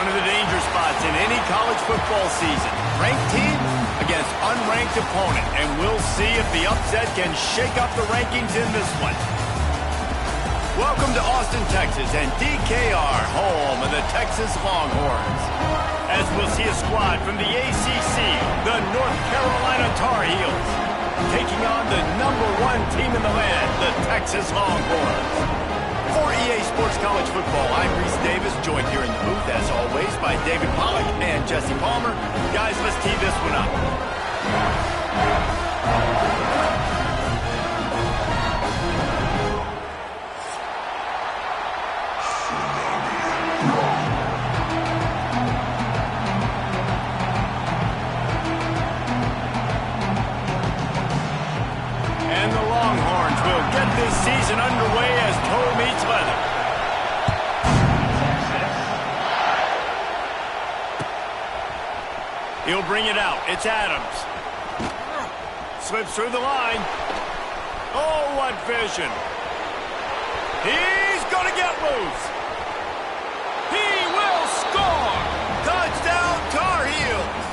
One of the danger spots in any college football season. Ranked team against unranked opponent. And we'll see if the upset can shake up the rankings in this one. Welcome to Austin, Texas, and DKR, home of the Texas Longhorns. As we'll see a squad from the ACC, the North Carolina Tar Heels, taking on the #1 team in the land, the Texas Longhorns. For EA Sports College Football, I'm Reese Davis, joined here in the booth, as always, by David Pollack and Jesse Palmer. Guys, let's tee this one up. And the Longhorns will get this season underway as toe meets leather. He'll bring it out. It's Adams. Slips through the line. Oh, what vision. He's going to get loose. He will score. Touchdown, Tar Heels.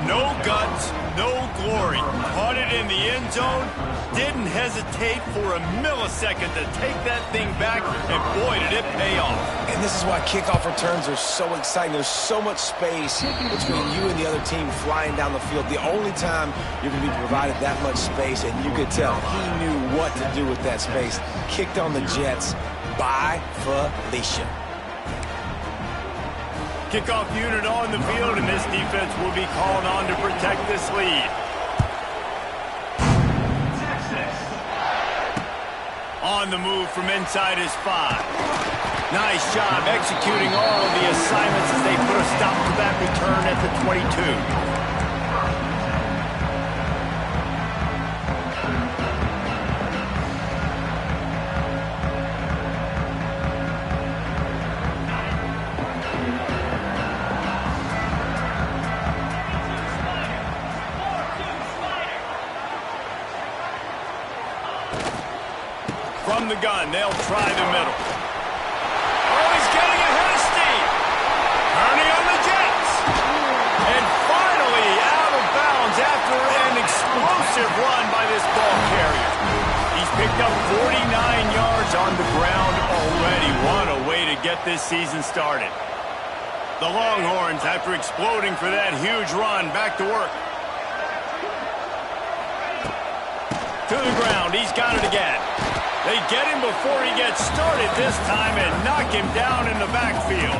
No guts, no glory. Caught it in the end zone. Didn't hesitate for a millisecond to take that thing back, and boy, did it pay off. And this is why kickoff returns are so exciting. There's so much space between you and the other team flying down the field. The only time you're going to be provided that much space, and you could tell he knew what to do with that space. Kicked on the Jets by Felicia. Kickoff unit on the field, and this defense will be called on to protect this lead. On the move from inside his 5. Nice job executing all of the assignments as they put a stop to that return at the 22. From the gun, they'll try the middle. Oh, he's getting ahead of steam. Turning on the Jets. And finally out of bounds after an explosive run by this ball carrier. He's picked up 49 yards on the ground already. What a way to get this season started. The Longhorns, after exploding for that huge run, back to work. To the ground, he's got it again. They get him before he gets started this time and knock him down in the backfield.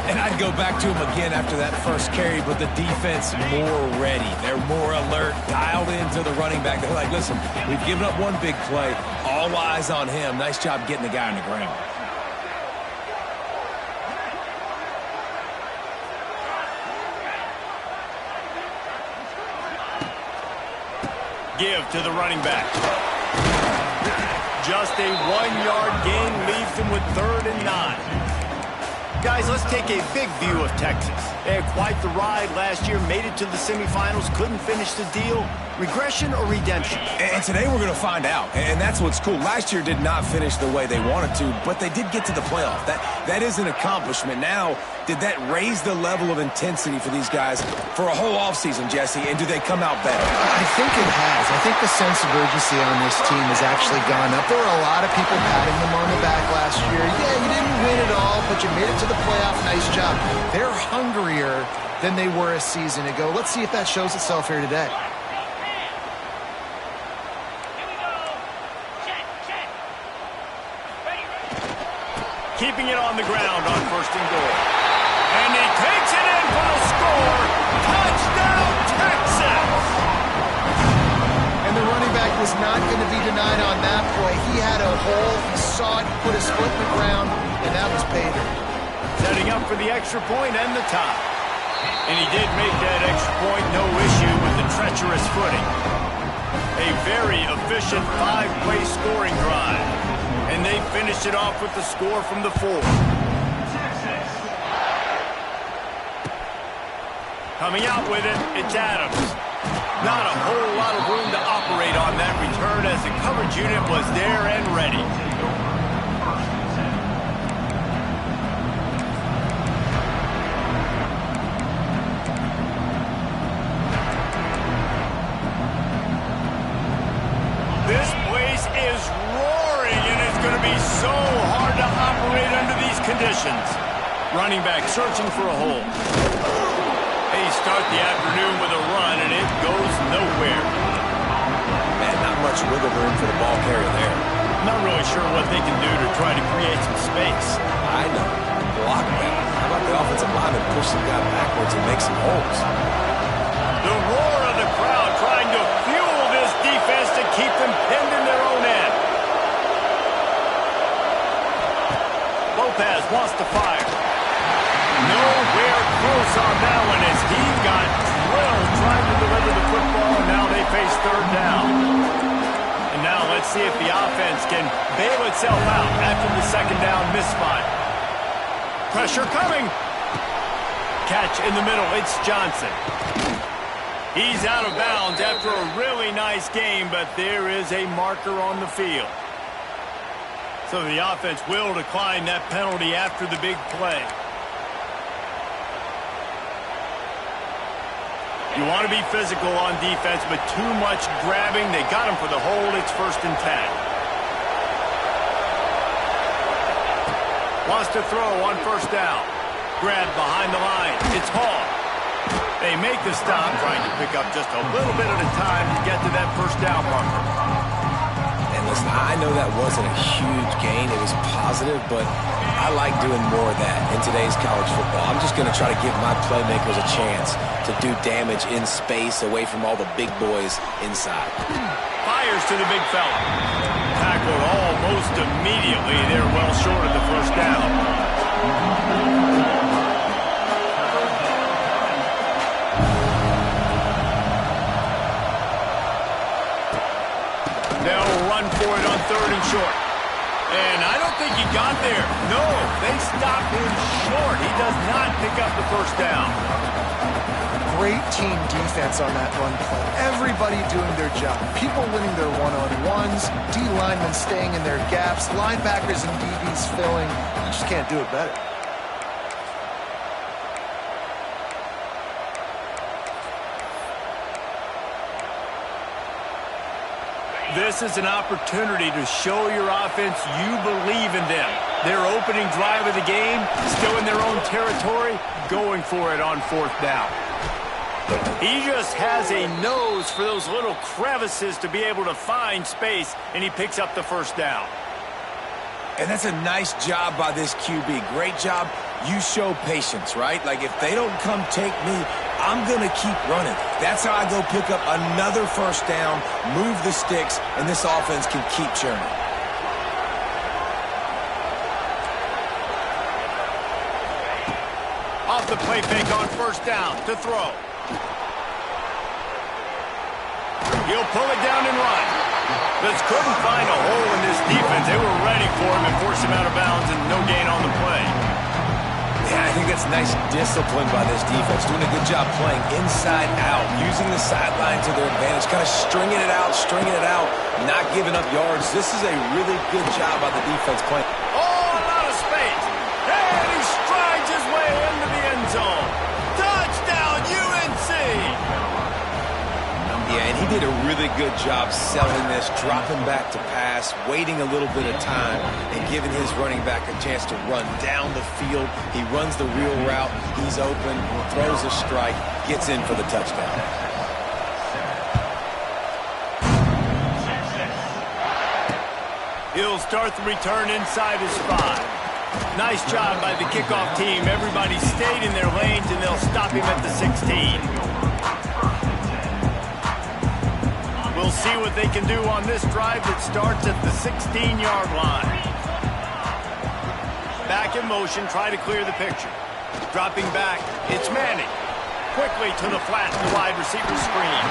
And I'd go back to him again after that first carry, but the defense more ready. They're more alert, dialed into the running back. They're like, listen, we've given up one big play. All eyes on him. Nice job getting the guy on the ground. Give to the running back. Just a 1-yard gain leaves them with 3rd and 9. Guys, let's take a big view of Texas. They had quite the ride last year, made it to the semifinals, couldn't finish the deal. Regression or redemption? And today we're going to find out, and that's what's cool. Last year did not finish the way they wanted to, but they did get to the playoff. That is an accomplishment. Now, did that raise the level of intensity for these guys for a whole offseason, Jesse, and do they come out better? I think it has. I think the sense of urgency on this team has actually gone up. There were a lot of people patting them on the back last year. Yeah, you didn't win it all, but you made it to the playoff. Nice job. They're hungrier than they were a season ago. Let's see if that shows itself here today. Keeping it on the ground on 1st and goal. And he takes it in for the score. Touchdown, Texas! And the running back was not going to be denied on that play. He had a hole. He saw it, put his foot in the ground, and that was pay dirt. Setting up for the extra point and the tie. And he did make that extra point, no issue with the treacherous footing. A very efficient 5-play scoring drive. And they finished it off with the score from the 4. Coming out with it, it's Adams. Not a whole lot of room to operate on that return as the coverage unit was there and ready. conditions. Running back searching for a hole. They start the afternoon with a run, and it goes nowhere. Man, not much wiggle room for the ball carrier there. Not really sure what they can do to try to create some space. I know. Block better. How about the offensive lineman push the guy backwards and make some holes? The roar of the crowd trying to fuel this defense to keep them pinned in their own end. Lopez wants to fire. Nowhere close on that one as he got drilled trying to deliver the football, and now they face third down. And now let's see if the offense can bail itself out after the second down misfire. Pressure coming. Catch in the middle. It's Johnson. He's out of bounds after a really nice game, but there is a marker on the field. So the offense will decline that penalty after the big play. You want to be physical on defense, but too much grabbing. They got him for the hold. It's 1st and 10. Wants to throw on 1st down. Grab behind the line. It's Hall. They make the stop, trying to pick up just a little bit at a time to get to that 1st down marker. And listen, I know that wasn't a huge gain. It was positive, but I like doing more of that in today's college football. I'm just going to try to give my playmakers a chance to do damage in space away from all the big boys inside. Fires to the big fella. Tackled almost immediately. They're well short of the 1st down. They'll run for it on 3rd and short. And I don't think he got there. No, they stopped him short. He does not pick up the 1st down. Great team defense on that run play. Everybody doing their job. People winning their one-on-ones, D-linemen staying in their gaps, linebackers and DBs filling. You just can't do it better. This is an opportunity to show your offense you believe in them. Their opening drive of the game, still in their own territory, going for it on 4th down. He just has a nose for those little crevices to be able to find space, and he picks up the 1st down. And that's a nice job by this QB. Great job. You show patience, right? Like, if they don't come take me, I'm going to keep running. That's how I go pick up another 1st down, move the sticks, and this offense can keep churning. Off the play fake on 1st down to throw. He'll pull it down and run. Just couldn't find a hole in this defense. They were ready for him and forced him out of bounds, and no gain on the play. Yeah, I think that's nice discipline by this defense. Doing a good job playing inside out, using the sideline to their advantage, kind of stringing it out, not giving up yards. This is a really good job by the defense playing. Oh, a lot of space. And he strides his way into the end zone. Touchdown, UNC! Yeah, and he did a really good job selling this, dropping back to pass, waiting a little bit of time, and giving his running back a chance to run down the field. He runs the real route. He's open, throws a strike, gets in for the touchdown. He'll start the return inside his 5. Nice job by the kickoff team. Everybody stayed in their lanes, and they'll stop him at the 16. We'll see what they can do on this drive that starts at the 16-yard line. Back in motion, try to clear the picture. Dropping back, it's Manning. Quickly to the flat, the wide receiver screen.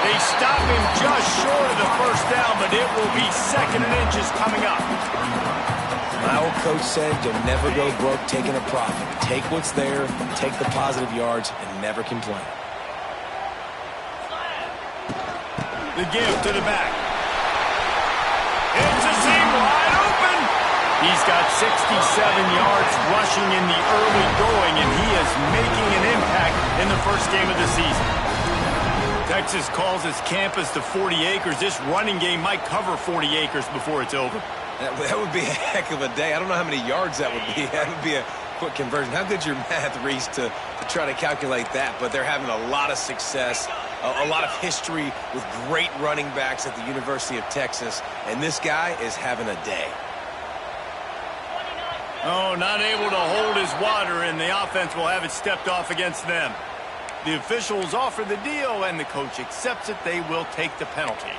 They stop him just short of the 1st down, but it will be 2nd and inches coming up. My old coach said you'll never go broke taking a profit. Take what's there, take the positive yards, and never complain. The give to the back. It's a seam wide open. He's got 67 yards rushing in the early going, and he is making an impact in the 1st game of the season. Texas calls his campus the 40 acres. This running game might cover 40 acres before it's over. That would be a heck of a day. I don't know how many yards that would be. That would be a quick conversion. How good's your math, Reese, to try to calculate that? But they're having a lot of success, a lot of history with great running backs at the University of Texas, and this guy is having a day. Oh, not able to hold his water, and the offense will have it stepped off against them. The officials offer the deal, and the coach accepts it. They will take the penalty.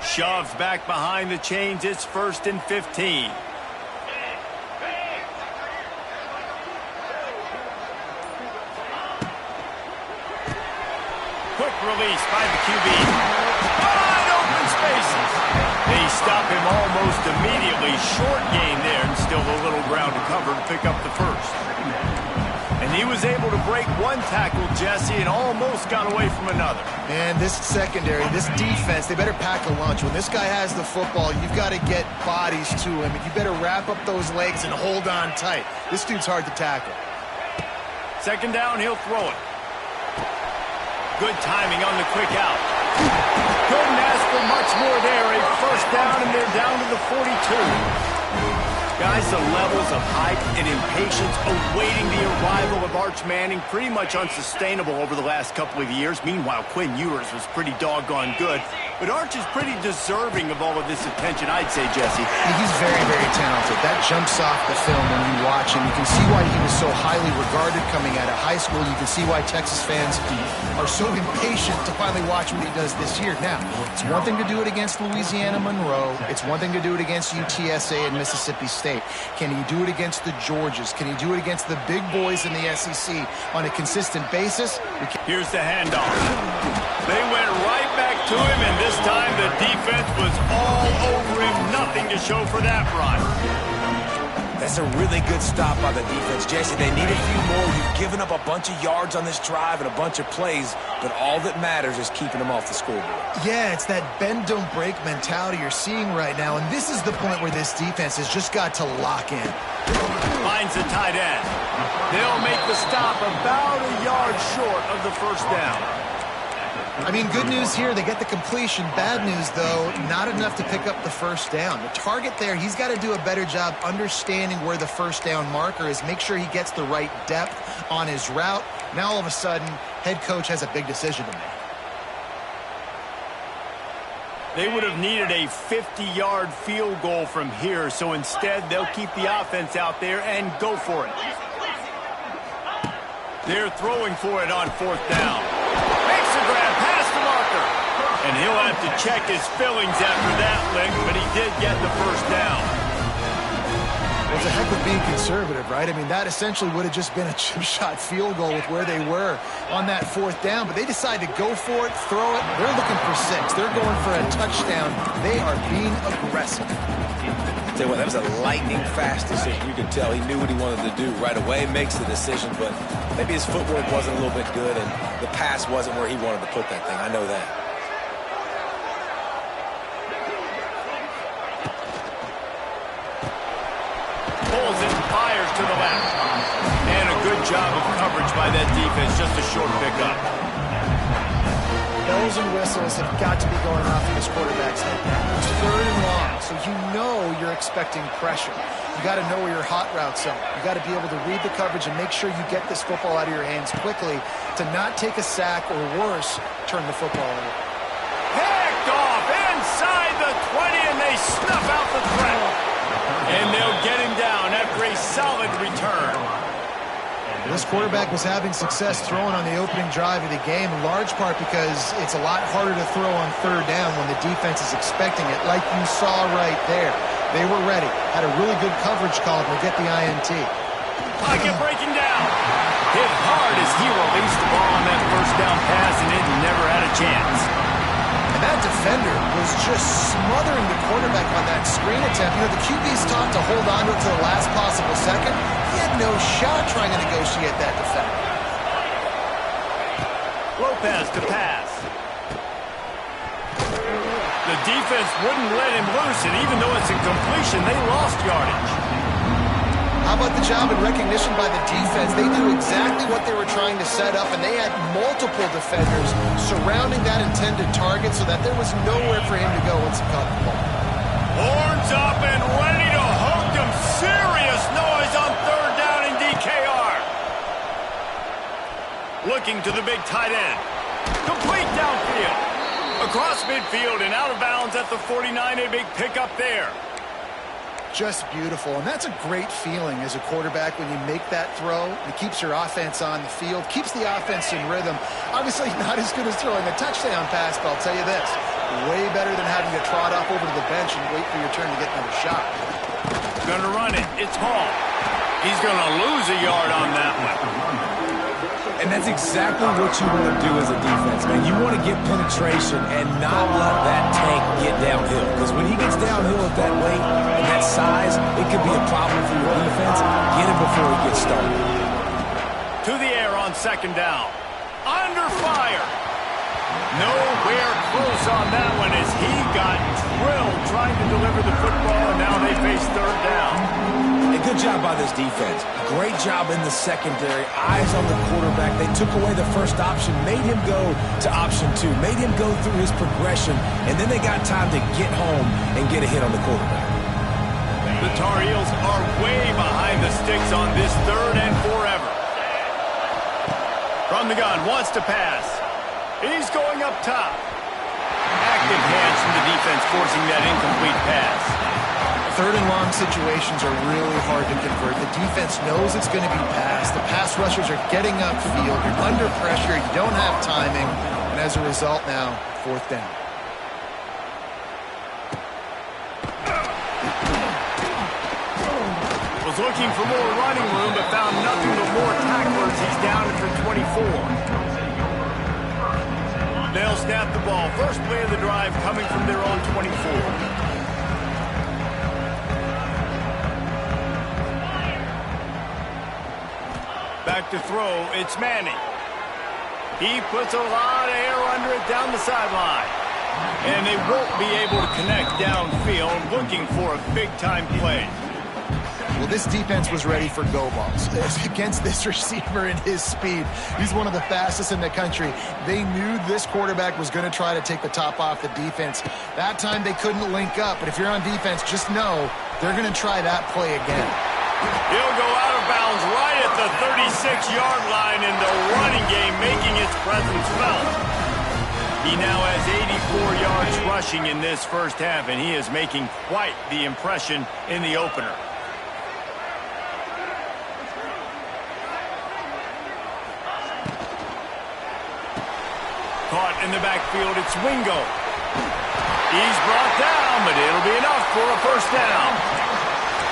Shoves back behind the chains. It's 1st and 15. Quick release by the QB. Wide open spaces. They stop him almost immediately. Short gain there, and still a little ground to cover to pick up the first. And he was able to break one tackle, Jesse, and almost got away from another. And this secondary, this defense, they better pack a lunch. When this guy has the football, you've got to get bodies to him, and you better wrap up those legs and hold on tight. This dude's hard to tackle. 2nd down, he'll throw it. Good timing on the quick out. Couldn't ask for much more there. A 1st down, and they're down to the 42. Guys, the levels of hype and impatience awaiting the arrival of Arch Manning pretty much unsustainable over the last couple of years. Meanwhile, Quinn Ewers was pretty doggone good. But Arch is pretty deserving of all of this attention, I'd say, Jesse. He's very, very talented. That jumps off the film when you watch him. You can see why he was so highly regarded coming out of high school. You can see why Texas fans are so impatient to finally watch what he does this year. Now, it's one thing to do it against Louisiana Monroe. It's one thing to do it against UTSA and Mississippi State. Can he do it against the Georgias? Can he do it against the big boys in the SEC on a consistent basis? Here's the handoff. They went right back to him, and this time the defense was all over him. Nothing to show for that run. That's a really good stop by the defense, Jesse. They need a few more. You've given up a bunch of yards on this drive and a bunch of plays, but all that matters is keeping them off the scoreboard. Yeah, it's that bend, don't break mentality you're seeing right now, and this is the point where this defense has just got to lock in. Finds the tight end. They'll make the stop about a yard short of the 1st down. I mean, good news here, they get the completion. Bad news, though, not enough to pick up the 1st down. The target there, he's got to do a better job understanding where the 1st down marker is, make sure he gets the right depth on his route. Now, all of a sudden, head coach has a big decision to make. They would have needed a 50-yard field goal from here, so instead they'll keep the offense out there and go for it. They're throwing for it on 4th down. Makes the grab past the marker. And he'll have to check his fillings after that lick, but he did get the 1st down. It's a heck of being conservative, right? I mean, that essentially would have just been a chip shot field goal with where they were on that 4th down, but they decide to go for it, throw it. They're looking for 6. They're going for a touchdown. They are being aggressive. Tell you what, that was a lightning-fast decision. You could tell he knew what he wanted to do right away, makes the decision, but maybe his footwork wasn't a little bit good, and the pass wasn't where he wanted to put that thing. I know that. Pulls it and fires to the left. And a good job of coverage by that defense, just a short pickup. Bells and whistles have got to be going off in this quarterback's head. It's 3rd and long, so you know you're expecting pressure. You got to know where your hot routes are. You got to be able to read the coverage and make sure you get this football out of your hands quickly to not take a sack or worse, turn the football over. Picked off inside the 20, and they snuff out the threat. And they'll get him down after a solid return. This quarterback was having success throwing on the opening drive of the game, in large part because it's a lot harder to throw on 3rd down when the defense is expecting it, like you saw right there. They were ready, had a really good coverage call to get the INT. Pocket breaking down. Hit hard as he released the ball on that 1st down pass, and it never had a chance. And that defender was just smothering the quarterback on that screen attempt. You know, the QB's taught to hold on to it to the last possible second. He had no shot trying to negotiate that defender. Lopez to pass. The defense wouldn't let him loose, and even though it's a completion, they lost yardage. How about the job and recognition by the defense? They knew exactly what they were trying to set up, and they had multiple defenders surrounding that intended target so that there was nowhere for him to go once he caught the ball. Horns up and ready to hook him. Serious noise on third down in DKR. Looking to the big tight end. Complete downfield. Across midfield and out of bounds at the 49. A big pickup there. Just beautiful, and that's a great feeling as a quarterback when you make that throw. It keeps your offense on the field, keeps the offense in rhythm. Obviously not as good as throwing a touchdown pass, but I'll tell you this, way better than having to trot off over to the bench and wait for your turn to get another shot. Gonna run it. It's Hall. He's gonna lose a yard on that one. And that's exactly what you want to do as a defense, man. You want to get penetration and not let that tank get downhill. Because when he gets downhill at that weight and that size, it could be a problem for your defense. Get him before he gets started. To the air on second down. Under fire. Nowhere close on that one as he got drilled trying to deliver the football, and now they face third down. A good job by this defense. Great job in the secondary. Eyes on the quarterback. They took away the first option, made him go to option 2, made him go through his progression, and then they got time to get home and get a hit on the quarterback. The Tar Heels are way behind the sticks on this third and forever. From the gun, wants to pass. He's going up top. Active hands from the defense forcing that incomplete pass. Third and long situations are really hard to convert. The defense knows it's going to be passed. The pass rushers are getting upfield. You're under pressure. You don't have timing. And as a result now, fourth down. Was looking for more running room, but found nothing but more tacklers. He's down at the 24. They'll snap the ball. First play of the drive coming from their own 24. Back to throw, it's Manning. He puts a lot of air under it down the sideline. And they won't be able to connect downfield, looking for a big-time play. Well, this defense was ready for go balls against this receiver and his speed. He's one of the fastest in the country. They knew this quarterback was going to try to take the top off the defense. That time they couldn't link up, but if you're on defense, just know they're going to try that play again. He'll go out of bounds right at the 36-yard line, and the running game making its presence felt. He now has 84 yards rushing in this first half, and he is making quite the impression in the opener. Caught in the backfield, it's Wingo. He's brought down, but it'll be enough for a first down.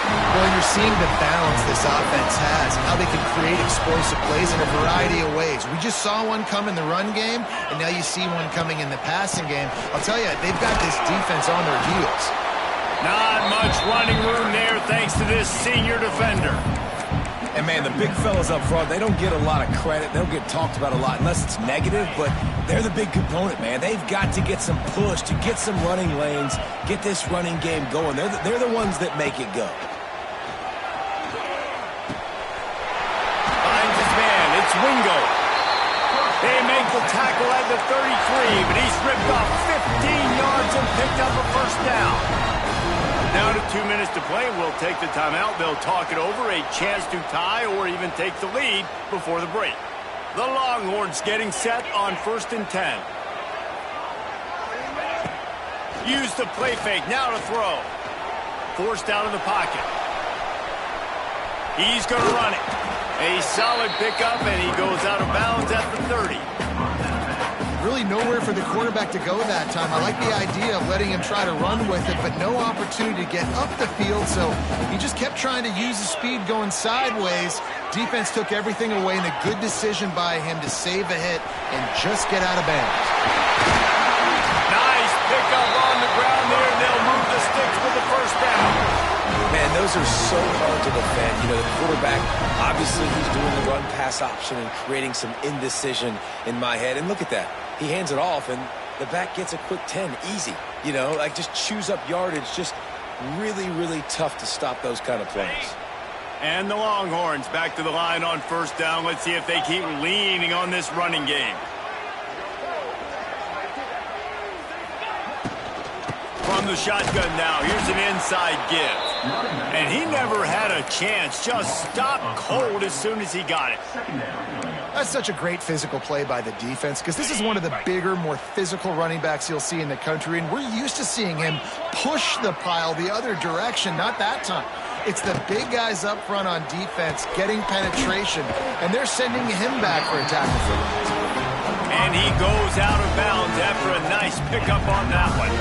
Well, you're seeing the balance this offense has, how they can create explosive plays in a variety of ways. We just saw one come in the run game, and now you see one coming in the passing game. I'll tell you, they've got this defense on their heels. Not much running room there thanks to this senior defender. And, man, the big fellas up front, they don't get a lot of credit. They don't get talked about a lot unless it's negative, but they're the big component, man. They've got to get some push, to get some running lanes, get this running game going. They're the ones that make it go. Finds his man. It's Wingo. They make the tackle at the 33, but he's ripped off 15 yards and picked up a first down. Down to 2 minutes to play. We'll take the timeout. They'll talk it over. A chance to tie or even take the lead before the break. The Longhorns getting set on 1st and 10. Use the play fake. Now to throw. Forced out of the pocket. He's going to run it. A solid pickup, and he goes out of bounds at the 30. Really nowhere for the quarterback to go that time. I like the idea of letting him try to run with it, but no opportunity to get up the field, so he just kept trying to use the speed going sideways. Defense took everything away, and a good decision by him to save a hit and just get out of bounds. Nice pickup on the ground there, and they'll move the sticks for the first down. Man, those are so hard to defend. You know, the quarterback, obviously he's doing the run-pass option and creating some indecision in my head. And look at that. He hands it off, and the back gets a quick 10. Easy. You know, like just chews up yardage. Just really, really tough to stop those kind of plays. And the Longhorns back to the line on first down. Let's see if they keep leaning on this running game. From the shotgun now, here's an inside give. And he never had a chance, just stopped cold as soon as he got it. That's such a great physical play by the defense because this is one of the bigger, more physical running backs you'll see in the country, and we're used to seeing him push the pile the other direction, not that time. It's the big guys up front on defense getting penetration, and they're sending him back for a tackle for loss. And he goes out of bounds after a nice pickup on that one.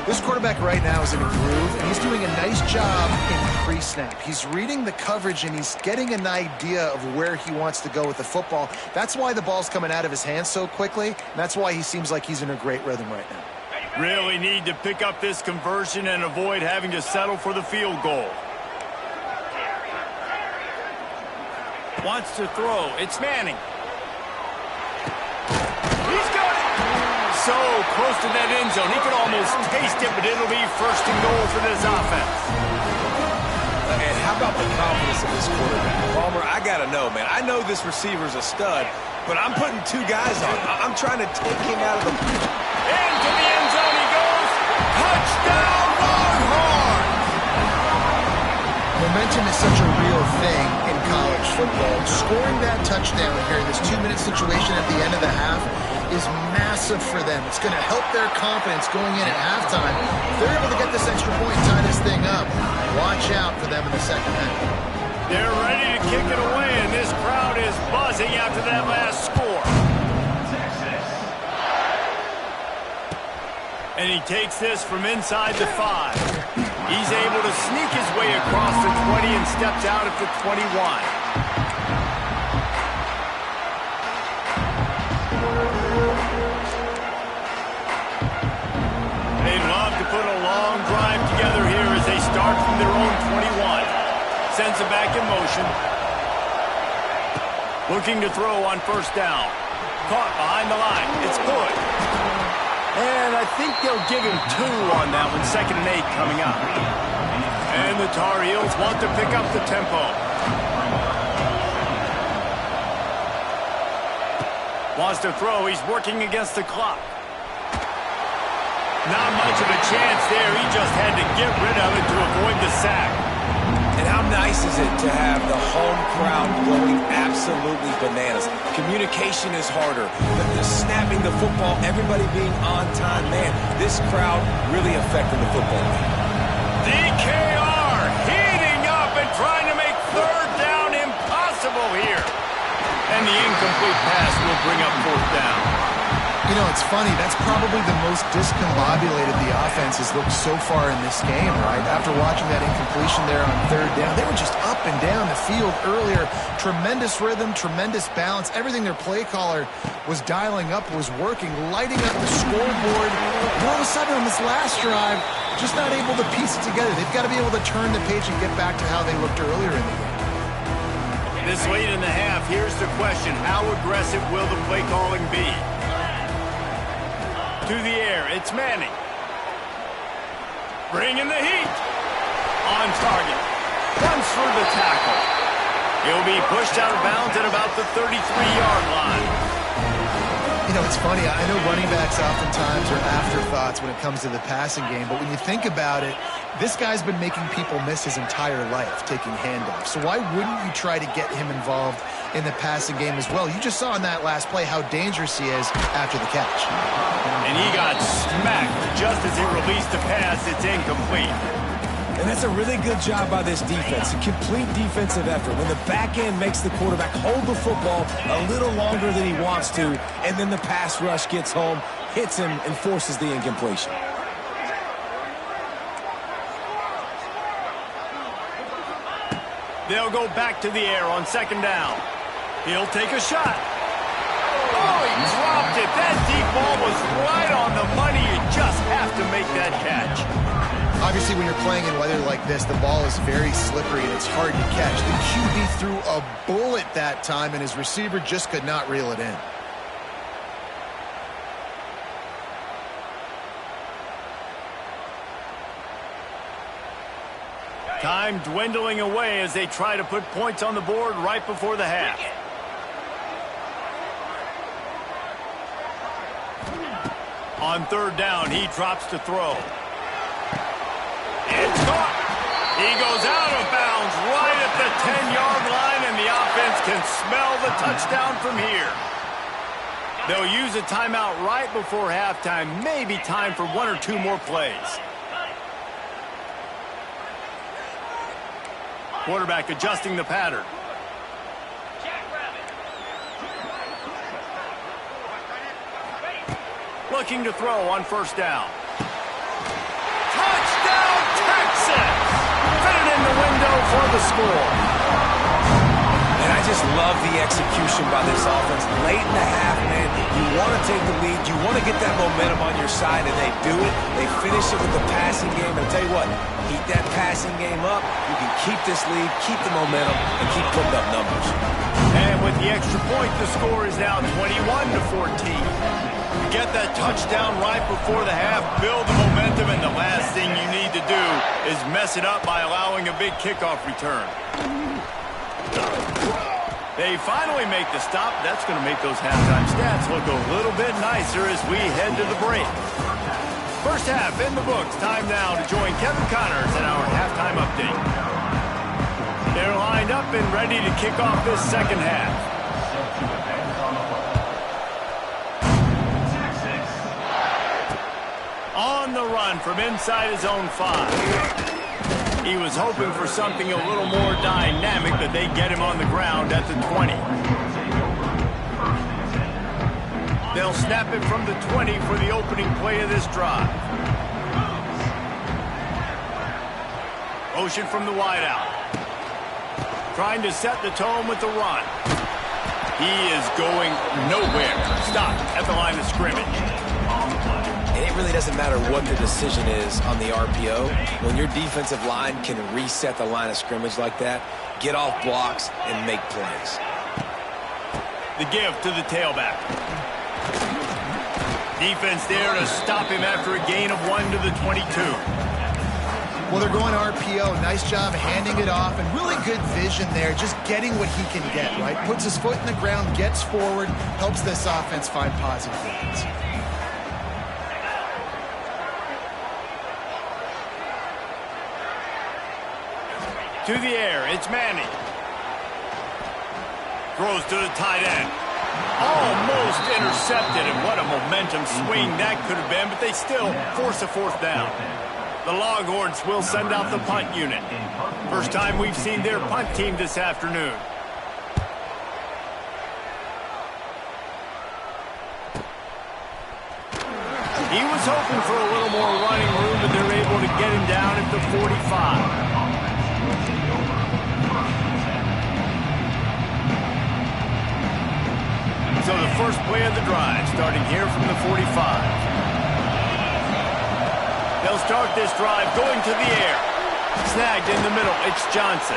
This quarterback right now is in a groove, and he's doing a nice job in pre-snap. He's reading the coverage, and he's getting an idea of where he wants to go with the football. That's why the ball's coming out of his hands so quickly, and that's why he seems like he's in a great rhythm right now. Really need to pick up this conversion and avoid having to settle for the field goal. Wants to throw. It's Manning. He's got it. So close to that end zone. He could almost taste it, but it'll be first and goal for this offense. And how about the confidence of this quarterback? Palmer, I got to know, man. I know this receiver's a stud, but I'm putting two guys on. I'm trying to take him out of the... Into the end zone he goes. Touchdown, Longhorn! Momentum is such a real thing in college football. Scoring that touchdown here in this 2-minute situation at the end of the half is massive for them. It's going to help their confidence going in at halftime. If they're able to get this extra point and tie this thing up, watch out for them in the second half. They're ready to kick it away, and this crowd is buzzing after that last score. And he takes this from inside the 5. He's able to sneak his way across the 20 and steps out at the 21. They'd love to put a long drive together here as they start from their own 21. Sends it back in motion. Looking to throw on first down. Caught behind the line. It's good. And I think they'll give him 2 on that one. 2nd and 8 coming up. And the Tar Heels want to pick up the tempo. Wants to throw. He's working against the clock. Not much of a chance there. He just had to get rid of it to avoid the sack. And how nice is it to have the home crowd going absolutely bananas? Communication is harder. The snapping the football, everybody being on time. Man, this crowd really affected the football game. DKR heating up and trying to make third down impossible here. And the incomplete pass will bring up fourth down. You know, it's funny. That's probably the most discombobulated the offense has looked so far in this game, right? After watching that incompletion there on third down, they were just up and down the field earlier. Tremendous rhythm, tremendous balance. Everything their play caller was dialing up was working, lighting up the scoreboard. And all of a sudden on this last drive, just not able to piece it together. They've got to be able to turn the page and get back to how they looked earlier in the game. This late in the half, here's the question. How aggressive will the play calling be? To the air, it's Manning. Bringing the heat. On target. Runs through the tackle. He'll be pushed out of bounds at about the 33-yard line. You know, it's funny. I know running backs oftentimes are afterthoughts when it comes to the passing game, but when you think about it, this guy's been making people miss his entire life taking handoffs. So why wouldn't you try to get him involved in the passing game as well? You just saw in that last play how dangerous he is after the catch. And he got smacked just as he released the pass. It's incomplete. And that's a really good job by this defense, a complete defensive effort. When the back end makes the quarterback hold the football a little longer than he wants to, and then the pass rush gets home, hits him, and forces the incompletion. They'll go back to the air on second down. He'll take a shot. Oh, he dropped it. That deep ball was right on the money. You just have to make that catch. Obviously, when you're playing in weather like this, the ball is very slippery and it's hard to catch. The QB threw a bullet that time, and his receiver just could not reel it in. Time dwindling away as they try to put points on the board right before the half. On third down, he drops to throw. It's caught. He goes out of bounds right at the 10-yard line, and the offense can smell the touchdown from here. They'll use a timeout right before halftime, maybe time for one or two more plays. Quarterback adjusting the pattern. Looking to throw on first down. Touchdown, Texas! Fit it in the window for the score. And I just love the execution by this offense. Late in the half, man, you want to take the lead. You want to get that momentum on your side, and they do it. They finish it with the passing game. And I'll tell you what, keep that passing game up. You can keep this lead, keep the momentum, and keep putting up numbers. And with the extra point, the score is now 21-14. Get that touchdown right before the half, build the momentum, and the last thing you need to do is mess it up by allowing a big kickoff return. They finally make the stop. That's going to make those halftime stats look a little bit nicer as we head to the break. First half in the books. Time now to join Kevin Connors in our halftime update. They're lined up and ready to kick off this second half. On the run from inside his own 5. He was hoping for something a little more dynamic, but they get him on the ground at the 20. They'll snap it from the 20 for the opening play of this drive. Motion from the wideout. Trying to set the tone with the run. He is going nowhere. Stop at the line of scrimmage. It really doesn't matter what the decision is on the RPO. When your defensive line can reset the line of scrimmage like that, get off blocks and make plays. The give to the tailback. Defense there to stop him after a gain of 1 to the 22. Well, they're going RPO. Nice job handing it off, and really good vision there, just getting what he can get, right? Puts his foot in the ground, gets forward, helps this offense find positive leads. To the air, it's Manning. Throws to the tight end. Almost intercepted, and what a momentum swing that could have been, but they still force a fourth down. The Longhorns will send out the punt unit. First time we've seen their punt team this afternoon. He was hoping for a little more running room, but they're able to get him down at the 45. So the first play of the drive, starting here from the 45. They'll start this drive going to the air. Snagged in the middle, it's Johnson.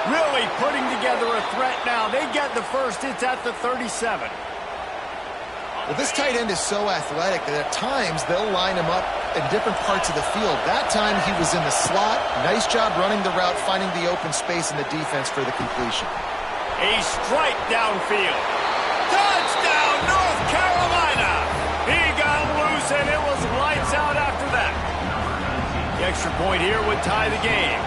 Really putting together a threat now. They get the first, it's at the 37. Well, this tight end is so athletic that at times they'll line him up in different parts of the field. That time he was in the slot. Nice job running the route, finding the open space in the defense for the completion. A strike downfield. Touchdown, North Carolina! He got loose, and it was lights out after that. The extra point here would tie the game.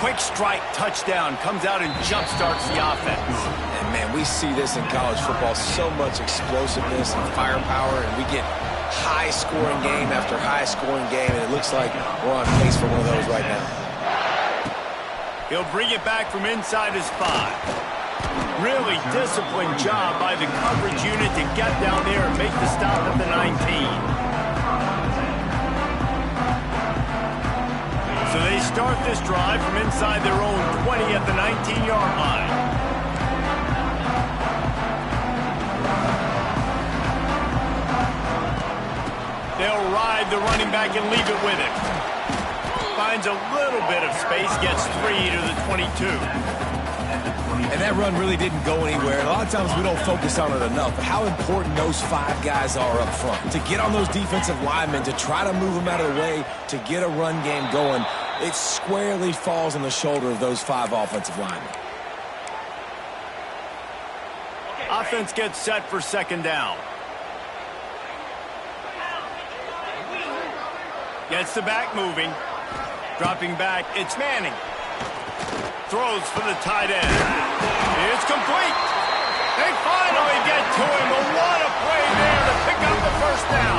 Quick strike touchdown comes out and jump-starts the offense. And, man, we see this in college football, so much explosiveness and firepower, and we get high-scoring game after high-scoring game, and it looks like we're on pace for one of those right now. He'll bring it back from inside his 5. Really disciplined job by the coverage unit to get down there and make the stop at the 19. So they start this drive from inside their own 20 at the 19-yard line. They'll ride the running back and leave it with him. Finds a little bit of space, gets 3 to the 22. And that run really didn't go anywhere. And a lot of times we don't focus on it enough, but how important those 5 guys are up front. To get on those defensive linemen, to try to move them out of the way, to get a run game going. it squarely falls on the shoulder of those 5 offensive linemen. Offense gets set for second down. Gets the back moving. Dropping back, it's Manning. Throws for the tight end. It's complete. They finally get to him. But what a play there to pick up the first down.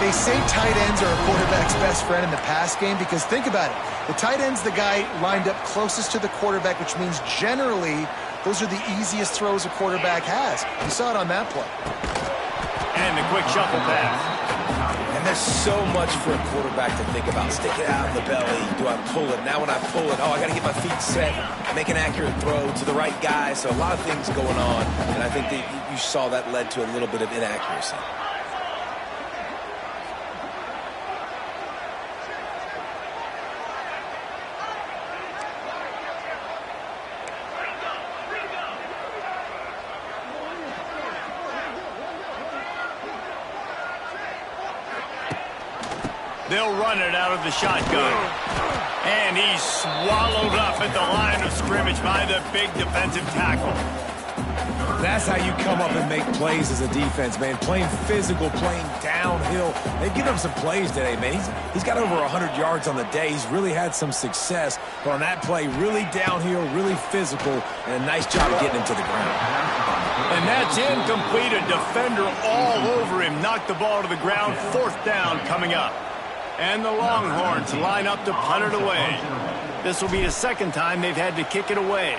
They say tight ends are a quarterback's best friend in the pass game because think about it. The tight end's the guy lined up closest to the quarterback, which means generally those are the easiest throws a quarterback has. You saw it on that play. And the quick shuffle pass. And there's so much for a quarterback to think about. Stick it out in the belly. Do I pull it? Now when I pull it, I got to get my feet set, make an accurate throw to the right guy. So a lot of things going on, and I think that you saw that led to a little bit of inaccuracy. They'll run it out of the shotgun. And he's swallowed up at the line of scrimmage by the big defensive tackle. That's how you come up and make plays as a defense, man. Playing physical, playing downhill. They've given him some plays today, man. He's got over 100 yards on the day. He's really had some success. But on that play, really downhill, really physical, and a nice job of getting him to the ground. And that's incomplete. A defender all over him. Knocked the ball to the ground. 4th down coming up. And the Longhorns line up to punt it away. This will be the second time they've had to kick it away.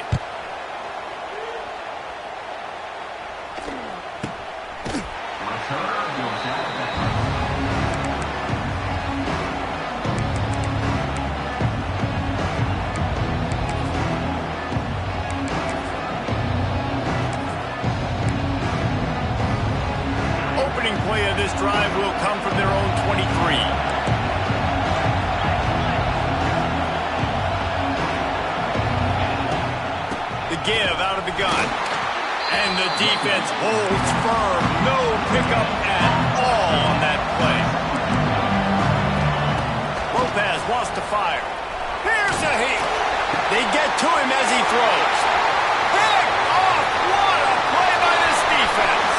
Opening play of this drive will come from their own 23. Give out of the gun. And the defense holds firm. No pickup at all on that play. Lopez wants to fire. Here's a hit. They get to him as he throws. Pick off. What a play by this defense.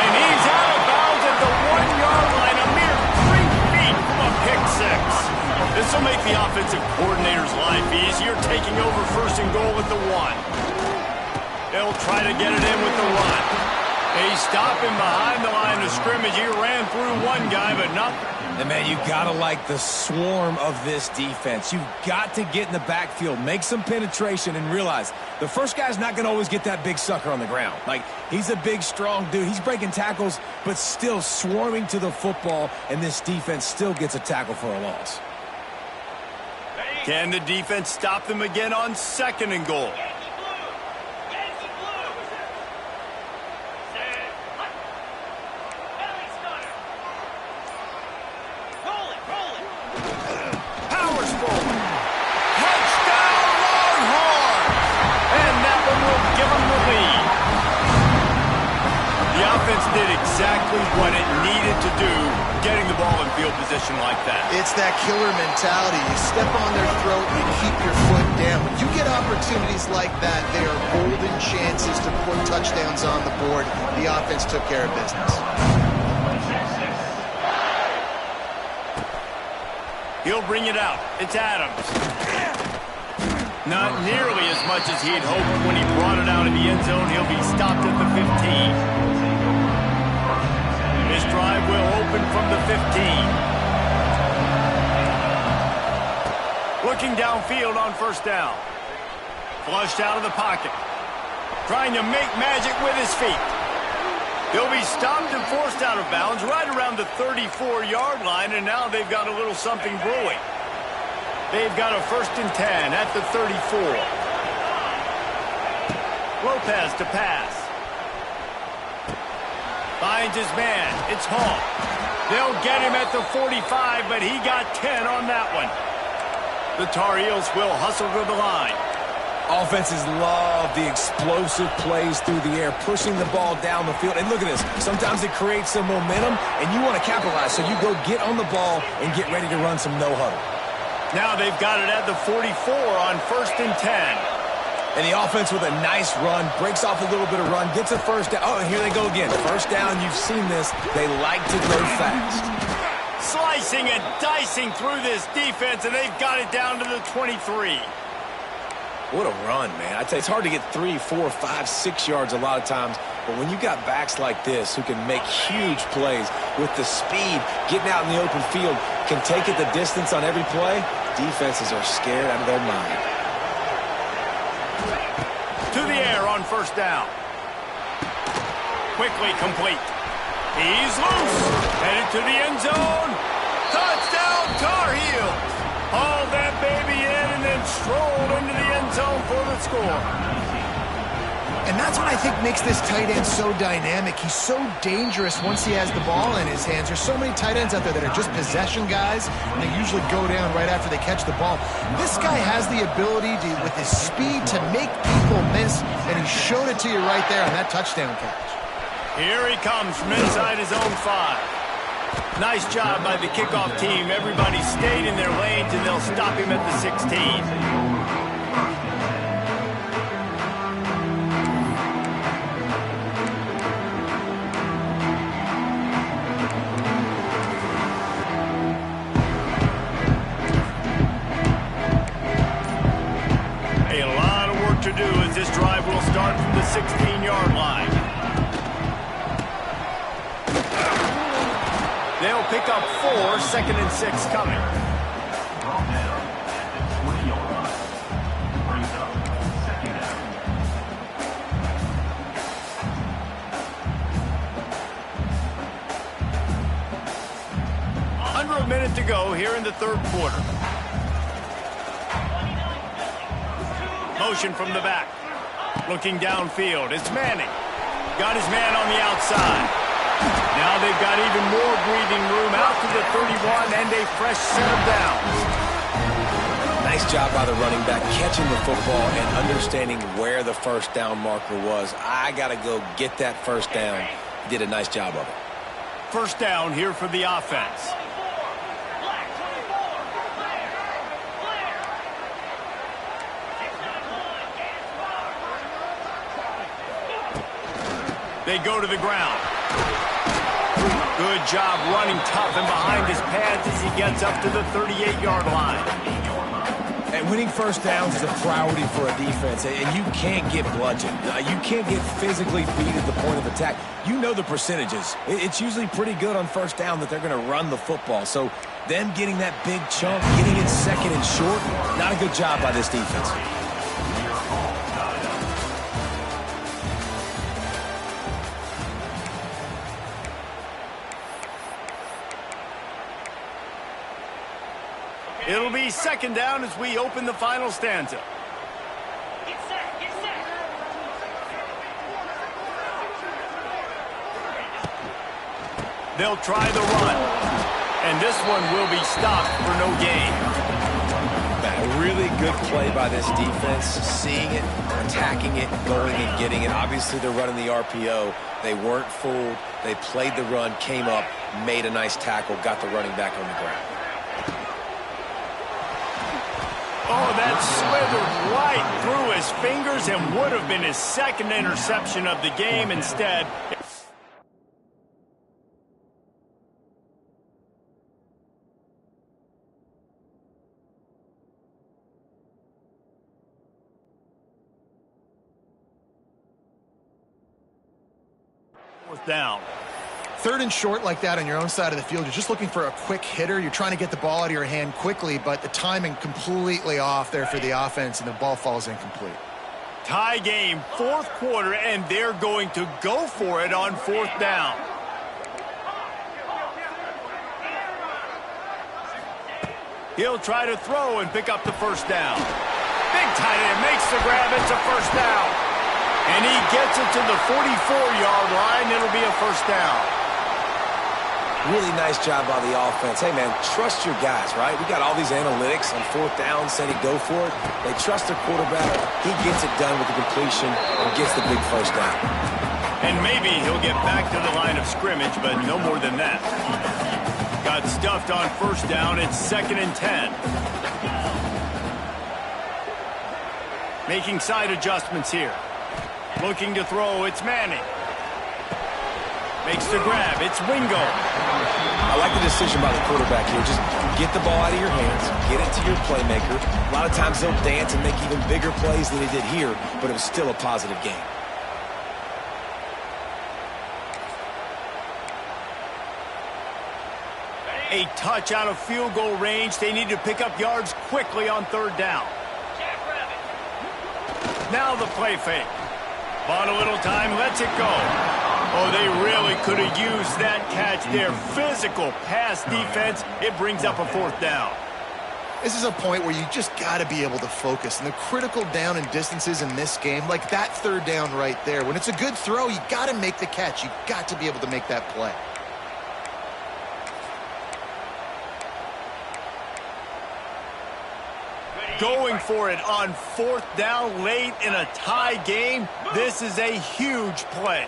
And he's out of bounds at the 1-yard line. A mere 3 feet from a pick 6. This will make the offensive coordinator's life easier, taking over 1st and goal at the 1. They'll try to get it in with the run. They stop him behind the line of scrimmage. He ran through one guy, but not. And, man, you got to like the swarm of this defense. You've got to get in the backfield, make some penetration, and realize the first guy's not going to always get that big sucker on the ground. Like, he's a big, strong dude. He's breaking tackles, but still swarming to the football, and this defense still gets a tackle for a loss. Can the defense stop them again on 2nd and goal? Powers forward. Touchdown, Longhorn! And that one will give them the lead. The offense did exactly what it needed to do, getting the ball in field position like that. It's that killer mentality. You step on their throat, you keep your foot down. When you get opportunities like that, they are golden chances to put touchdowns on the board. The offense took care of business. He'll bring it out. It's Adams. Not nearly as much as he'd hoped when he brought it out of the end zone. He'll be stopped at the 15. This drive will open from the 15. Looking downfield on 1st down. Flushed out of the pocket. Trying to make magic with his feet. He'll be stopped and forced out of bounds right around the 34-yard line, and now they've got a little something brewing. They've got a 1st and 10 at the 34. Lopez to pass. Finds his man. It's Hall. They'll get him at the 45, but he got 10 on that one. The Tar Heels will hustle to the line. Offenses love the explosive plays through the air, pushing the ball down the field. And look at this. Sometimes it creates some momentum, and you want to capitalize. So you go get on the ball and get ready to run some no-huddle. Now they've got it at the 44 on 1st and 10. And the offense with a nice run, breaks off a little bit of run, gets a first down. Oh, and here they go again. First down, you've seen this. They like to go fast. Slicing and dicing through this defense, and they've got it down to the 23. What a run, man. I tell you, it's hard to get 3, 4, 5, 6 yards a lot of times. But when you got backs like this who can make huge plays with the speed, getting out in the open field, can take it the distance on every play, defenses are scared out of their mind. To the air on 1st down. Quickly complete. He's loose. Headed to the end zone. Touchdown, Tar Heels. Hauled that baby in and then strolled into the end zone for the score. And that's what I think makes this tight end so dynamic. He's so dangerous once he has the ball in his hands. There's so many tight ends out there that are just possession guys, and they usually go down right after they catch the ball. This guy has the ability to, with his speed, to make people miss, and he showed it to you right there on that touchdown catch. Here he comes from inside his own 5. Nice job by the kickoff team. Everybody stayed in their lanes, and they'll stop him at the 16. To do as this drive will start from the 16-yard line. They'll pick up 4, 2nd and 6 coming. Under a minute to go here in the 3rd quarter. Motion from the back. Looking downfield. It's Manning. Got his man on the outside. Now they've got even more breathing room out to the 31 and a fresh set of downs. Nice job by the running back catching the football and understanding where the first down marker was. I got to go get that first down. He did a nice job of it. First down here for the offense. They go to the ground. Good job running tough and behind his pads as he gets up to the 38-yard line. And winning first downs is a priority for a defense, and you can't get bludgeoned. You can't get physically beat at the point of attack. You know the percentages. It's usually pretty good on first down that they're going to run the football. So them getting that big chunk, getting it 2nd and short, not a good job by this defense. It'll be 2nd down as we open the final stanza. Get set, get set. They'll try the run. And this one will be stopped for no gain. A really good play by this defense, seeing it, attacking it, going and getting it. Obviously, they're running the RPO. They weren't fooled. They played the run, came up, made a nice tackle, got the running back on the ground. Oh, that slithered right through his fingers and would have been his 2nd interception of the game. Instead, fourth down. 3rd and short like that on your own side of the field, you're just looking for a quick hitter. You're trying to get the ball out of your hand quickly, but the timing completely off there for the offense, and the ball falls incomplete. Tie game, 4th quarter, and they're going to go for it on 4th down. He'll try to throw and pick up the first down. Big tight end makes the grab. It's a first down. And he gets it to the 44-yard line. It'll be a first down. Really nice job by the offense. Hey, man, trust your guys, right? We got all these analytics on 4th down, said he'd go for it. They trust their quarterback. He gets it done with the completion and gets the big first down. And maybe he'll get back to the line of scrimmage, but no more than that. Got stuffed on first down. It's 2nd and 10. Making side adjustments here. Looking to throw. It's Manning. Makes the grab. It's Wingo. I like the decision by the quarterback here. Just get the ball out of your hands, get it to your playmaker. A lot of times they'll dance and make even bigger plays than he did here, but it was still a positive game. A touch out of field goal range. They need to pick up yards quickly on 3rd down. Now the play fake. Bought a little time, lets it go. Oh, they really could have used that catch there. Physical pass defense. It brings up a 4th down. This is a point where you just got to be able to focus. And the critical down and distances in this game, like that 3rd down right there, when it's a good throw, you got to make the catch. You got to be able to make that play. Going for it on 4th down late in a tie game. This is a huge play.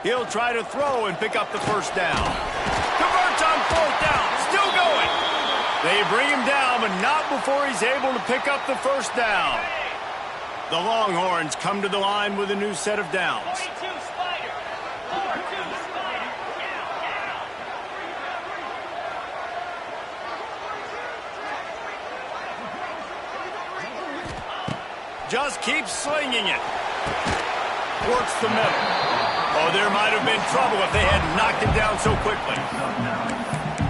He'll try to throw and pick up the 1st down. Converts on 4th down. Still going. They bring him down, but not before he's able to pick up the 1st down. The Longhorns come to the line with a new set of downs. 42 Spider. 42 Spider. Just keeps slinging it. Works the middle. Oh, there might have been trouble if they had knocked it down so quickly.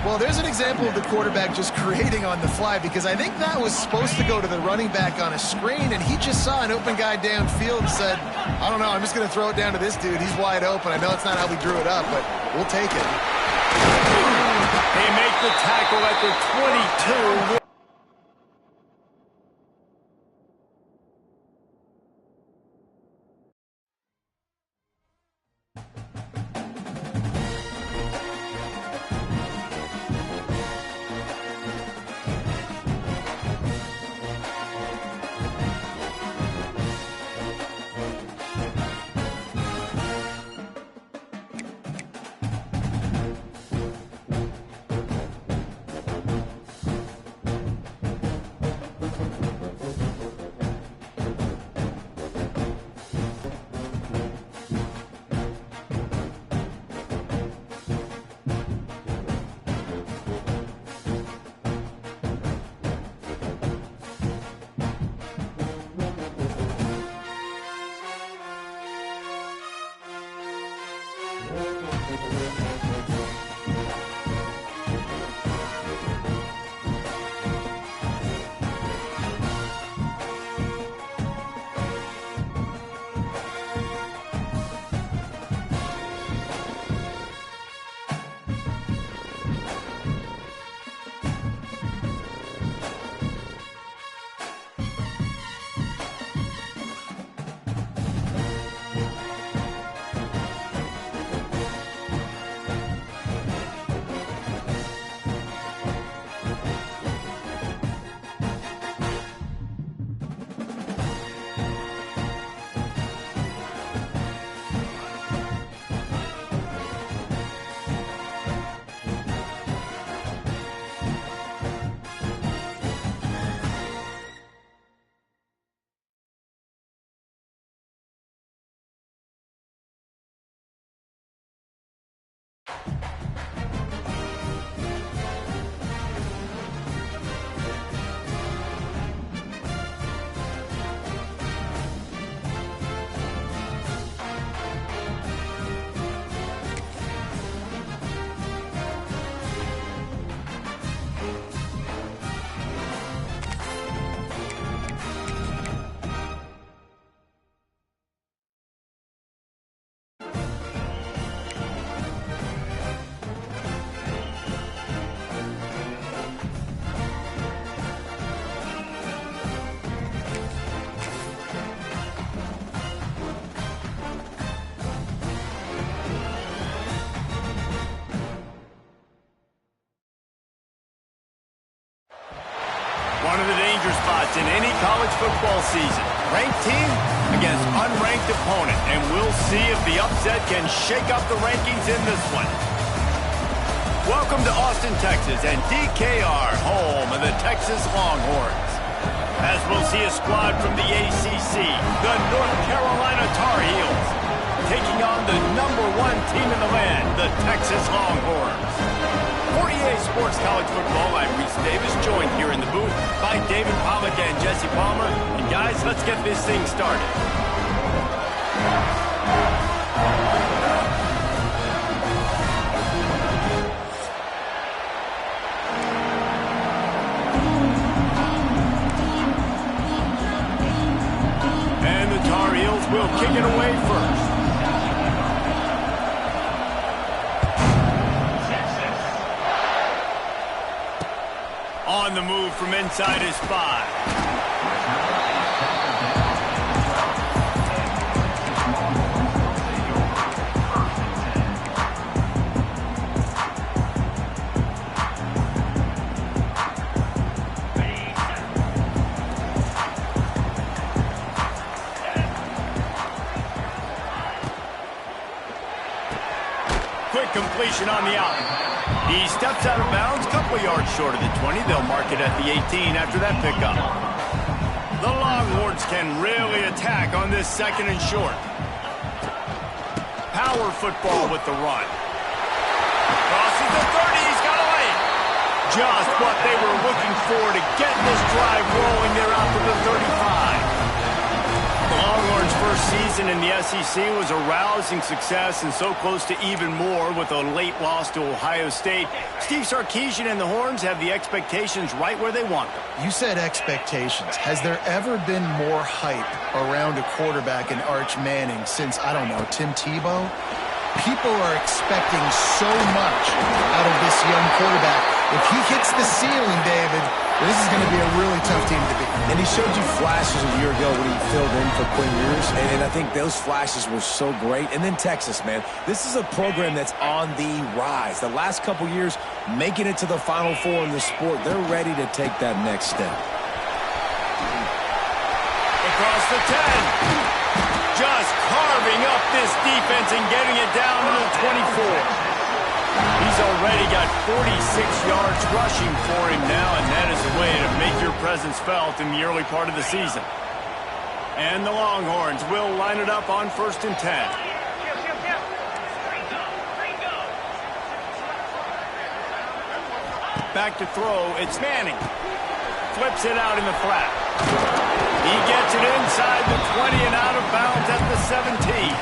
Well, there's an example of the quarterback just creating on the fly, because I think that was supposed to go to the running back on a screen, and he just saw an open guy downfield and said, I don't know, I'm just going to throw it down to this dude. He's wide open. I know it's not how we drew it up, but we'll take it. They make the tackle at the 22. danger spots in any college football season. Ranked team against unranked opponent, and we'll see if the upset can shake up the rankings in this one. Welcome to Austin, Texas, and DKR, home of the Texas Longhorns. As we'll see a squad from the ACC, the North Carolina Tar Heels, taking on the #1 team in the land, the Texas Longhorns. For EA Sports College Football, I'm Reese Davis, joined here in the booth by David Pollack and Jesse Palmer. And guys, let's get this thing started. And the Tar Heels will kick it away first. On the move from inside his 5. Quick completion on the out. He steps out of bounds, couple yards short of the 20. They'll mark it at the 18 after that pickup. The Longhorns can really attack on this 2nd and short. Power football with the run. Crosses the 30. He's got away. Just what they were looking for to get this drive rolling. They're out to the 35. The Longhorns' first season in the SEC was a rousing success and so close to even more with a late loss to Ohio State. Steve Sarkisian and the Horns have the expectations right where they want them. You said expectations. Has there ever been more hype around a quarterback in Arch Manning since, I don't know, Tim Tebow? People are expecting so much out of this young quarterback. If he hits the ceiling, David, this is going to be a really tough team to beat. And he showed you flashes a year ago when he filled in for Quinn Ewers, and I think those flashes were so great. And then Texas, man, this is a program that's on the rise. The last couple years, making it to the Final Four in the sport, they're ready to take that next step. Across the 10. Just carving up this defense and getting it down to the 24. He's already got 46 yards rushing for him now, and that is a way to make your presence felt in the early part of the season. And the Longhorns will line it up on 1st and 10. Back to throw, it's Manning. Flips it out in the flat. He gets it inside the 20 and out of bounds at the 17.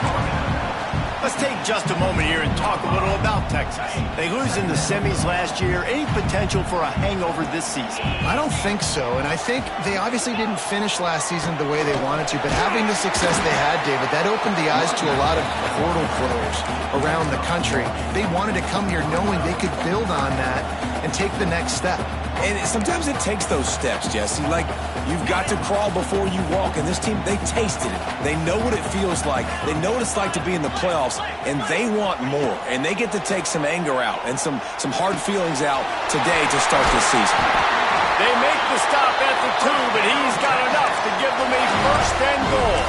Let's take just a moment here and talk a little about Texas. They lose in the semis last year. Any potential for a hangover this season? I don't think so, and I think they obviously didn't finish last season the way they wanted to, but having the success they had, David, that opened the eyes to a lot of portal players around the country. They wanted to come here knowing they could build on that and take the next step. And sometimes it takes those steps, Jesse. Like, you've got to crawl before you walk. And this team, they tasted it. They know what it feels like. They know what it's like to be in the playoffs, and they want more. And they get to take some anger out and some hard feelings out today to start this season. They make the stop at the 2, but he's got enough to give them a 1st and goal.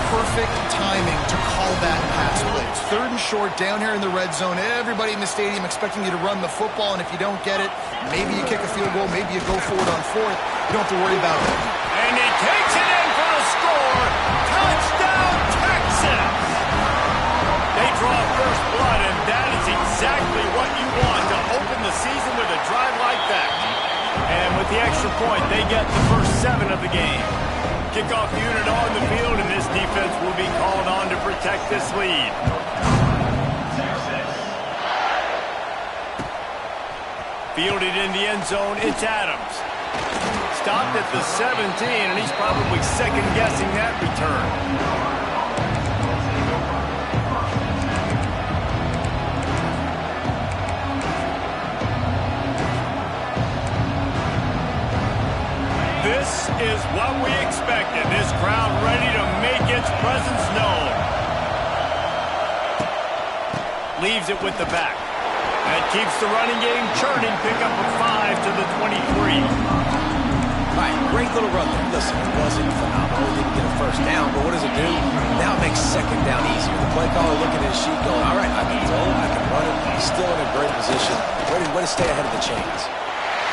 Perfect timing to call that pass plays. 3rd and short down here in the red zone. Everybody in the stadium expecting you to run the football, and if you don't get it, maybe you kick a field goal, maybe you go for it on 4th. You don't have to worry about it. And he takes it in for a score. Touchdown, Texas! They draw first blood, and that is exactly what you want to open the season with a drive like that. And with the extra point, they get the first 7 of the game. Kickoff unit on the field, and this defense will be called on to protect this lead. Fielded in the end zone, it's Adams. Stopped at the 17, and he's probably second-guessing that return. This is what we expected. This crowd ready to make its presence known. Leaves it with the back. That keeps the running game churning. Pick up a 5 to the 23. little run there. Listen, it wasn't phenomenal. It didn't get a first down, but what does it do? Now it makes second down easier. The play caller looking at his sheet going, all right, I can throw, I can run it. He's still in a great position. Way to stay ahead of the chains.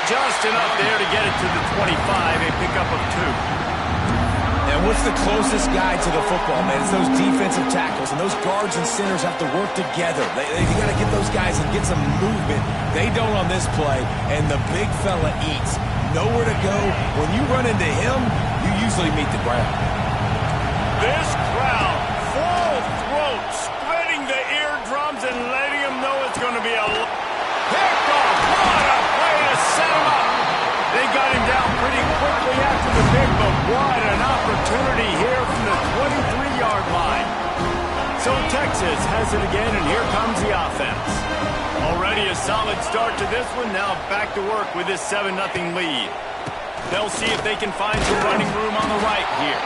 Just enough there to get it to the 25, a pickup of 2. And what's the closest guy to the football, man? It's those defensive tackles, and those guards and centers have to work together. You got to get those guys and get some movement. They don't on this play, and the big fella eats. Nowhere to go. When you run into him, you usually meet the ground. This crowd, full throat, splitting the eardrums and letting them know it's going to be a pickoff. What a way to set him up. They got him down pretty quickly after the pick, but what an opportunity here from the 23-yard line. So Texas has it again, and here comes the offense. Already a solid start to this one. Now back to work with this 7-0 lead. They'll see if they can find some running room on the right here.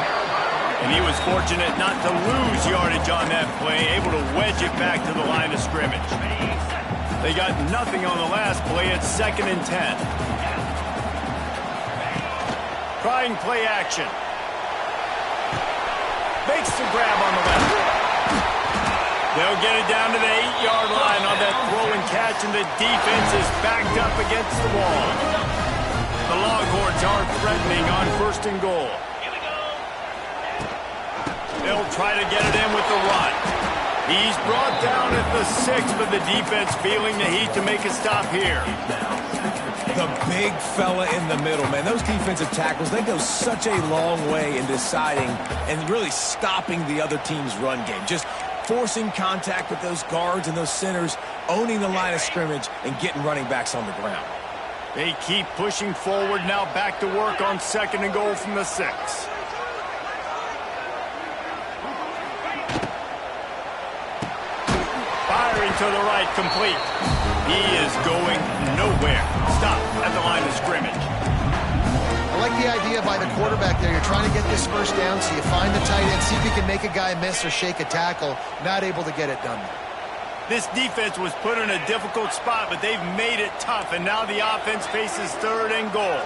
And he was fortunate not to lose yardage on that play, able to wedge it back to the line of scrimmage. They got nothing on the last play. It's 2nd and 10. Trying play action. Makes the grab on the left. They'll get it down to the 8-yard line on that throw and catch, and the defense is backed up against the wall. The Longhorns are threatening on 1st and goal. They'll try to get it in with the run. He's brought down at the 6, but the defense feeling the heat to make a stop here. The big fella in the middle, man. Those defensive tackles, they go such a long way in deciding and really stopping the other team's run game. Just forcing contact with those guards and those centers, owning the line of scrimmage, and getting running backs on the ground. They keep pushing forward, now back to work on 2nd and goal from the 6. Firing to the right, complete. He is going nowhere. Stop at the line of scrimmage. I like the idea by the quarterback there. You're trying to get this first down, so you find the tight end, see if you can make a guy miss or shake a tackle. Not able to get it done. This defense was put in a difficult spot, but they've made it tough, and now the offense faces 3rd and goal.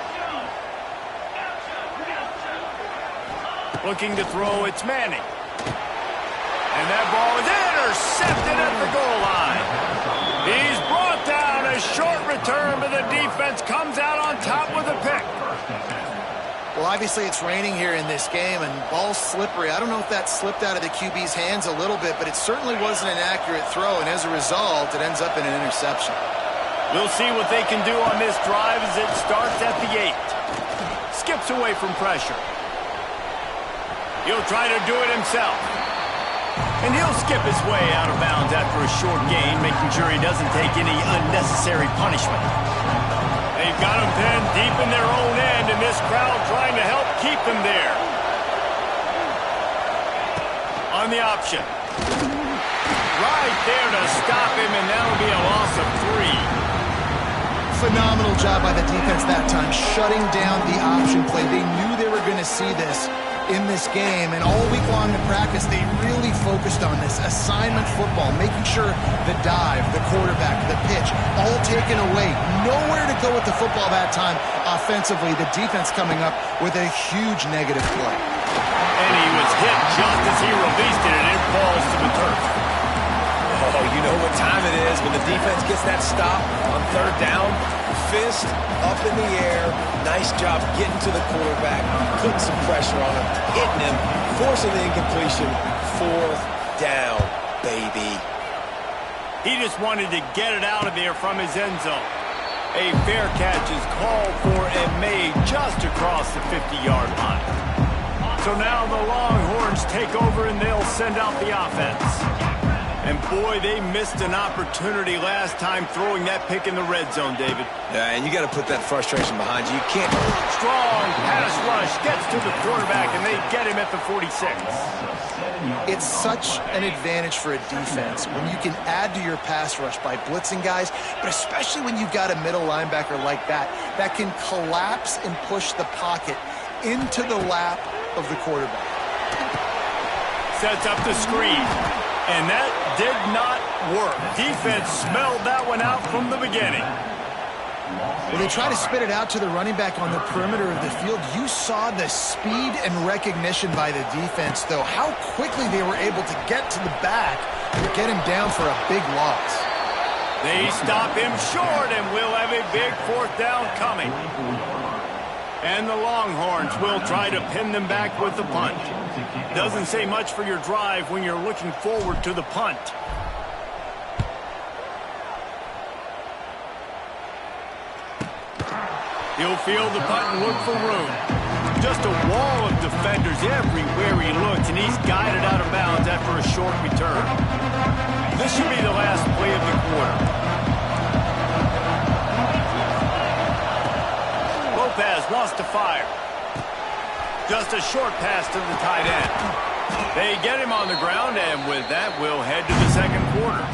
Looking to throw, it's Manning. And that ball is intercepted at the goal line. He's brought down, a short return, but the defense comes out on top with a pick. Well, obviously it's raining here in this game, and ball's slippery. I don't know if that slipped out of the QB's hands a little bit, but it certainly wasn't an accurate throw, and as a result, it ends up in an interception. We'll see what they can do on this drive as it starts at the 8. Skips away from pressure. He'll try to do it himself. And he'll skip his way out of bounds after a short gain, making sure he doesn't take any unnecessary punishment. They've got him pinned deep in their own end, and this crowd trying to help keep him there. On the option. Right there to stop him, and that'll be a loss of 3. Phenomenal job by the defense that time, shutting down the option play. They knew they were going to see this in this game, and all week long in practice, they really focused on this assignment football, making sure the dive, the quarterback, the pitch, all taken away. Nowhere to go with the football that time offensively. The defense coming up with a huge negative play. And he was hit just as he released it, and it falls to the turf. Oh, you know what time it is when the defense gets that stop on 3rd down. Fist up in the air. Nice job getting to the quarterback, putting some pressure on him, hitting him, forcing the incompletion. 4th down, baby. He just wanted to get it out of there from his end zone. A fair catch is called for and made just across the 50-yard line. So now the Longhorns take over and they'll send out the offense. And boy, they missed an opportunity last time throwing that pick in the red zone, David. Yeah, and you got to put that frustration behind you. You can't. Strong pass rush gets to the quarterback, and they get him at the 46. It's such an advantage for a defense when you can add to your pass rush by blitzing guys, but especially when you've got a middle linebacker like that can collapse and push the pocket into the lap of the quarterback. Sets up the screen. And that did not work. Defense smelled that one out from the beginning. When they try to spit it out to the running back on the perimeter of the field, you saw the speed and recognition by the defense, though, how quickly they were able to get to the back and get him down for a big loss. They stop him short, and we'll have a big fourth down coming. And the Longhorns will try to pin them back with the punt. Doesn't say much for your drive when you're looking forward to the punt. He'll field the punt and look for room. Just a wall of defenders everywhere he looks, and he's guided out of bounds after a short return. This should be the last play of the quarter. Lopez wants to fire. Just a short pass to the tight end. They get him on the ground, and with that, we'll head to the second quarter.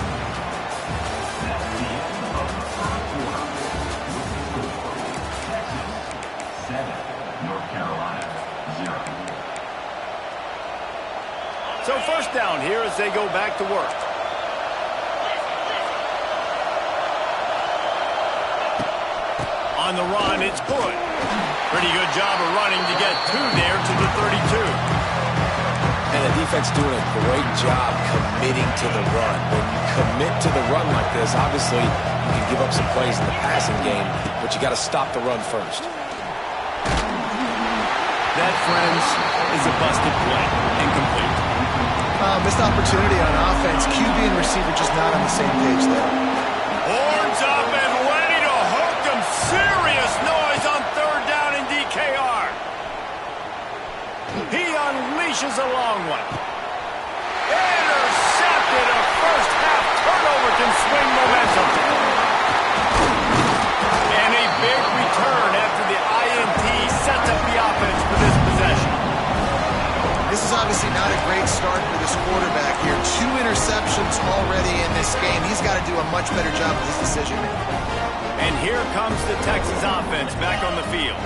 So first down here as they go back to work. On the run, it's good. Pretty good job of running to get there to the 32. And the defense doing a great job committing to the run. When you commit to the run like this, obviously you can give up some plays in the passing game, but you got to stop the run first. That, friends, is a busted play. Incomplete. Missed opportunity on offense. QB and receiver just not on the same page there. Horns up and ready to hook them. Serious noise on third down in DKR. He unleashes a long one. Intercepted. A first half turnover can swing momentum. And a big return after the INT sets up the offense for this possession. This is obviously not a great start for this quarterback here. 2 interceptions already in this game. He's got to do a much better job of his decision-making. And here comes the Texas offense back on the field.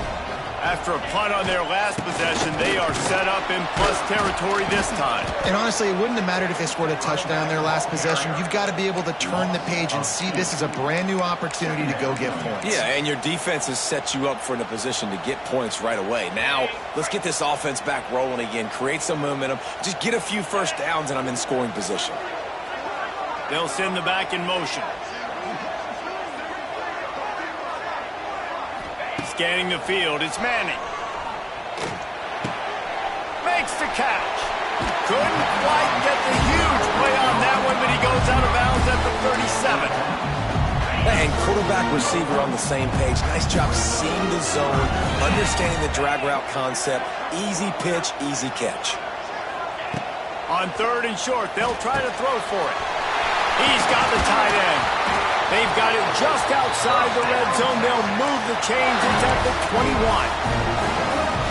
After a punt on their last possession, they are set up in plus territory this time. And honestly, it wouldn't have mattered if they scored a touchdown their last possession. You've got to be able to turn the page and see this as a brand new opportunity to go get points. Yeah, and your defense has set you up for a position to get points right away. Now, let's get this offense back rolling again, create some momentum, just get a few first downs, and I'm in scoring position. They'll send the back in motion. Scanning the field, it's Manning. Makes the catch. Couldn't quite get the huge play on that one, but he goes out of bounds at the 37. And quarterback receiver on the same page. Nice job seeing the zone, understanding the drag route concept. Easy pitch, easy catch. On third and short, they'll try to throw for it. He's got the tight end. They've got it just outside the red zone. They'll move the chains. It's at the 21.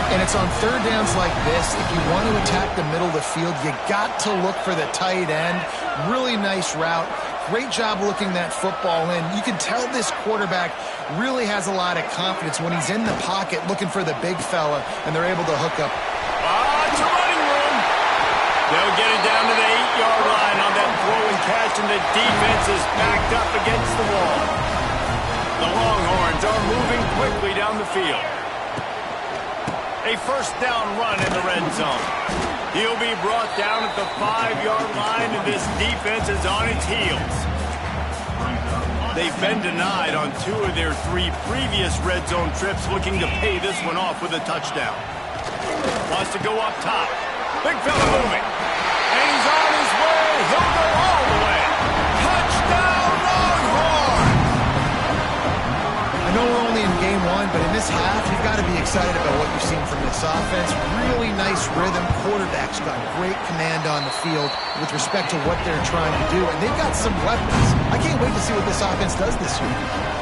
And it's on third downs like this. If you want to attack the middle of the field, you got to look for the tight end. Really nice route. Great job looking that football in. You can tell this quarterback really has a lot of confidence when he's in the pocket looking for the big fella, and they're able to hook up. It's a running room. They'll get it down to the 8-yard line on that throw and catch, and the defense is backed up against the wall. The Longhorns are moving quickly down the field. A first down run in the red zone. He'll be brought down at the 5-yard line, and this defense is on its heels. They've been denied on 2 of their 3 previous red zone trips, looking to pay this one off with a touchdown. Wants to go up top. Big fella moving. And he's on his way. He'll go all the way. Touchdown, Longhorn! I know we're only in game 1, but in this half, you've got to be excited about what you've seen from this offense. Really nice rhythm. Quarterback's got great command on the field with respect to what they're trying to do, and they've got some weapons. I can't wait to see what this offense does this year.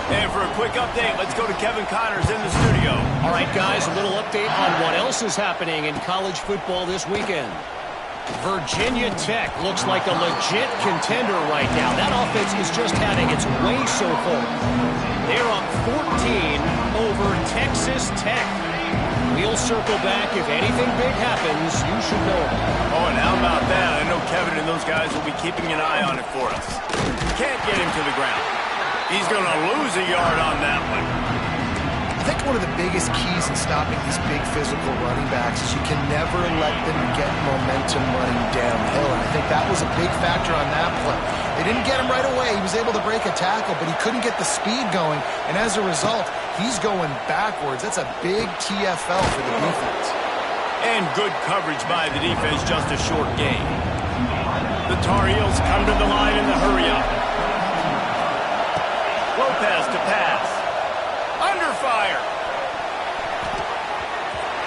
And for a quick update, let's go to Kevin Connors in the studio. All right, guys, a little update on what else is happening in college football this weekend. Virginia Tech looks like a legit contender right now. That offense is just having its way so far. They're up 14 over Texas Tech. We'll circle back. If anything big happens, you should know it. Oh, and how about that? I know Kevin and those guys will be keeping an eye on it for us. Can't get him to the ground. He's going to lose a yard on that one. I think one of the biggest keys in stopping these big physical running backs is you can never let them get momentum running downhill, and I think that was a big factor on that play. They didn't get him right away. He was able to break a tackle, but he couldn't get the speed going, and as a result, he's going backwards. That's a big TFL for the defense. And good coverage by the defense, just a short gain. The Tar Heels come to the line in the hurry-up. Lopez to pass. Under fire.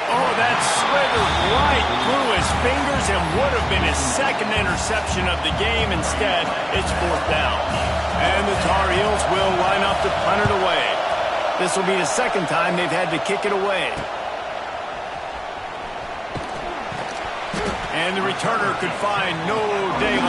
Oh, that slithered right through his fingers and would have been his second interception of the game. Instead, it's 4th down. And the Tar Heels will line up to punt it away. This will be the second time they've had to kick it away. And the returner could find no daylight.